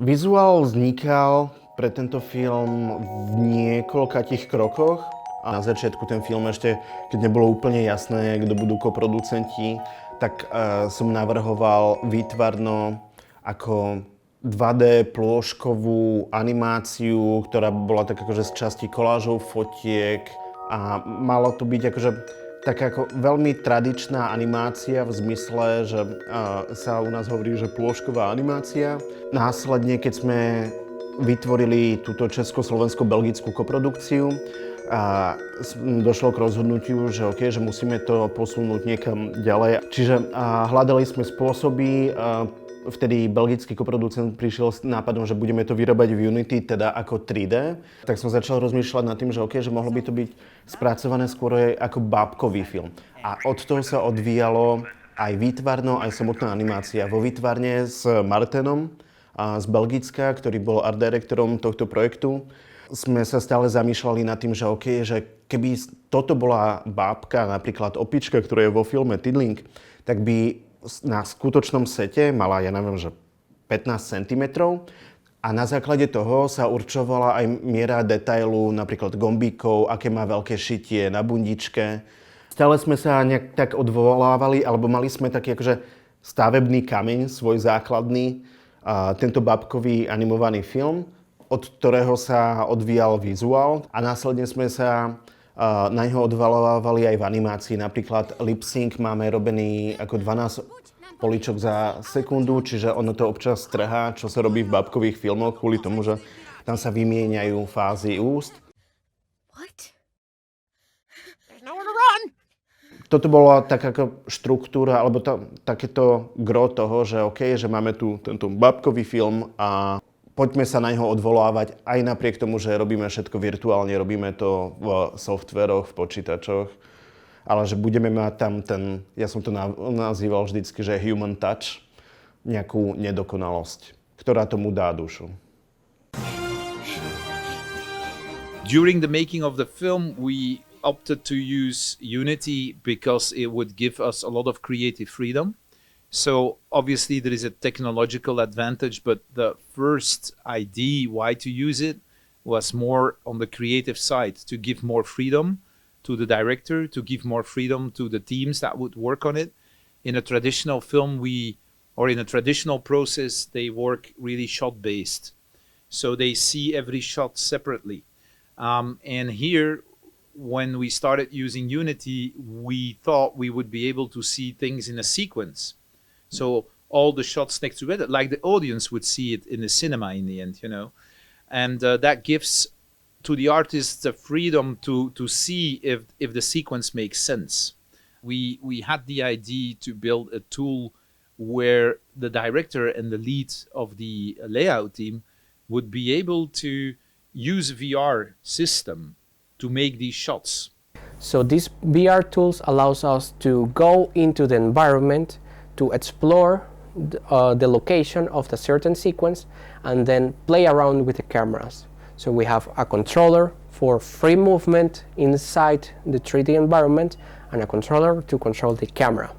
Vizuál vznikal pre tento film v niekoľkatých krokoch. A na začiatku ten film ešte, keď nebolo úplne jasné, kto budú koproducenti, tak som navrhoval výtvarno ako 2D plôžkovú animáciu, ktorá bola tak akože z časti kolážov fotiek a malo to byť akože taká ako veľmi tradičná animácia v zmysle, že sa u nás hovorí, že plôžková animácia. Následne, keď sme vytvorili túto česko-slovensko-belgickú koprodukciu, došlo k rozhodnutiu, že OK, že musíme to posunúť niekam ďalej. Čiže hľadali sme spôsoby, vtedy belgický koproducent prišiel s nápadom, že budeme to vyrábať v Unity, teda ako 3D. Tak som začal rozmýšľať nad tým, že OK, že mohlo by to byť spracované skôr ako bábkový film. A od toho sa odvíjalo aj výtvarno, aj samotná animácia. Vo výtvarne s Martinom z Belgicka, ktorý bol art directorom tohto projektu, sme sa stále zamýšľali nad tým, že OK, že keby toto bola bábka, napríklad opička, ktorá je vo filme Tiddling, tak by na skutočnom sete mala, ja neviem, že 15 cm a na základe toho sa určovala aj miera detailu, napríklad gombíkov, aké má veľké šitie na bundičke. Stále sme sa nejak tak odvolávali, alebo mali sme taký akože stavebný kameň, svoj základný, tento bábkový animovaný film, od ktorého sa odvíjal vizuál a následne sme sa na neho odvalovávali aj v animácii. Napríklad lip sync máme robený ako 12 políčok za sekundu, čiže ono to občas strhá, čo sa robí v bábkových filmoch, kvôli tomu, že tam sa vymieňajú fázy úst. What? There's nowhere to run. Toto bola taká ako štruktúra, alebo takéto gro toho, že OK, že máme tu tento bábkový film a poďme sa na neho odvolávať aj napriek tomu, že robíme všetko virtuálne, robíme to v softveroch, v počítačoch, ale že budeme mať tam ten, ja som to nazýval vždycky, že human touch, nejakú nedokonalosť, ktorá tomu dá dušu. During the making of the film, we opted to use Unity because it would give us a lot of creative freedom. So obviously there is a technological advantage, but the first idea why to use it was more on the creative side, to give more freedom to the director, to give more freedom to the teams that would work on it. In a traditional film, in a traditional process, they work really shot-based. So they see every shot separately. And here, when we started using Unity, we thought we would be able to see things in a sequence. So all the shots next to it, like the audience would see it in the cinema in the end, you know. And that gives to the artists the freedom to see if the sequence makes sense. We had the idea to build a tool where the director and the lead of the layout team would be able to use VR system to make these shots. So these VR tools allows us to go into the environment, to explore the location of the certain sequence and then play around with the cameras. So we have a controller for free movement inside the 3D environment and a controller to control the camera,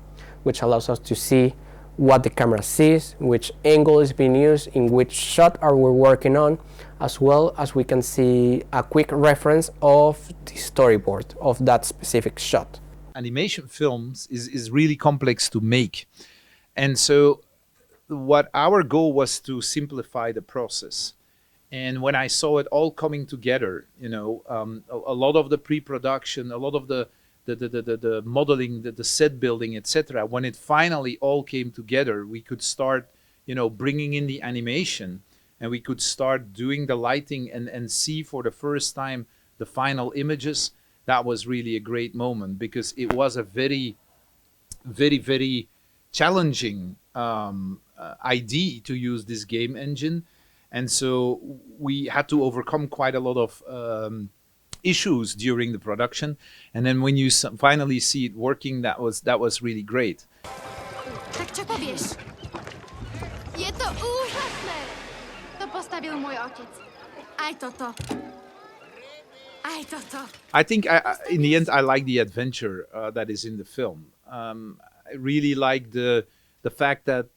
which allows us to see what the camera sees, which angle is being used, in which shot are we working on, as well as we can see a quick reference of the storyboard of that specific shot. Animation films is really complex to make. And so what our goal was to simplify the process. And when I saw it all coming together, you know, a lot of the pre-production, a lot of the modeling, the set building, etc. When it finally all came together, we could start, you know, bringing in the animation and we could start doing the lighting and see for the first time the final images. That was really a great moment because it was a very, very, very challenging idea to use this game engine. And so we had to overcome quite a lot of issues during the production. And then when you finally see it working, that was really great. Tak čo povieš? Je to úžasné! To postavil môj otec. Aj toto. Aj toto. I think in the end I like the adventure that is in the film. I really like the fact that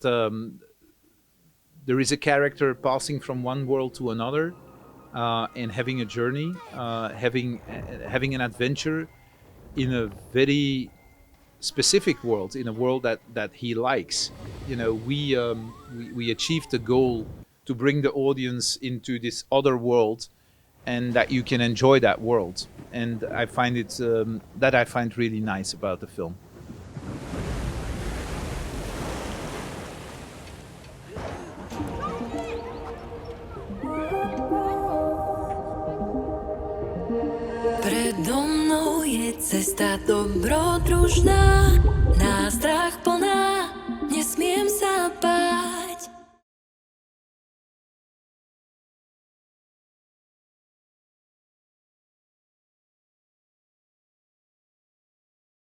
there is a character passing from one world to another and having a journey, having an adventure in a very specific world, in a world that he likes. You know, we achieved the goal to bring the audience into this other world, and that you can enjoy that world. And I find it that I find really nice about the film. Predo mnou je cesta dobrodružná, nástrah plná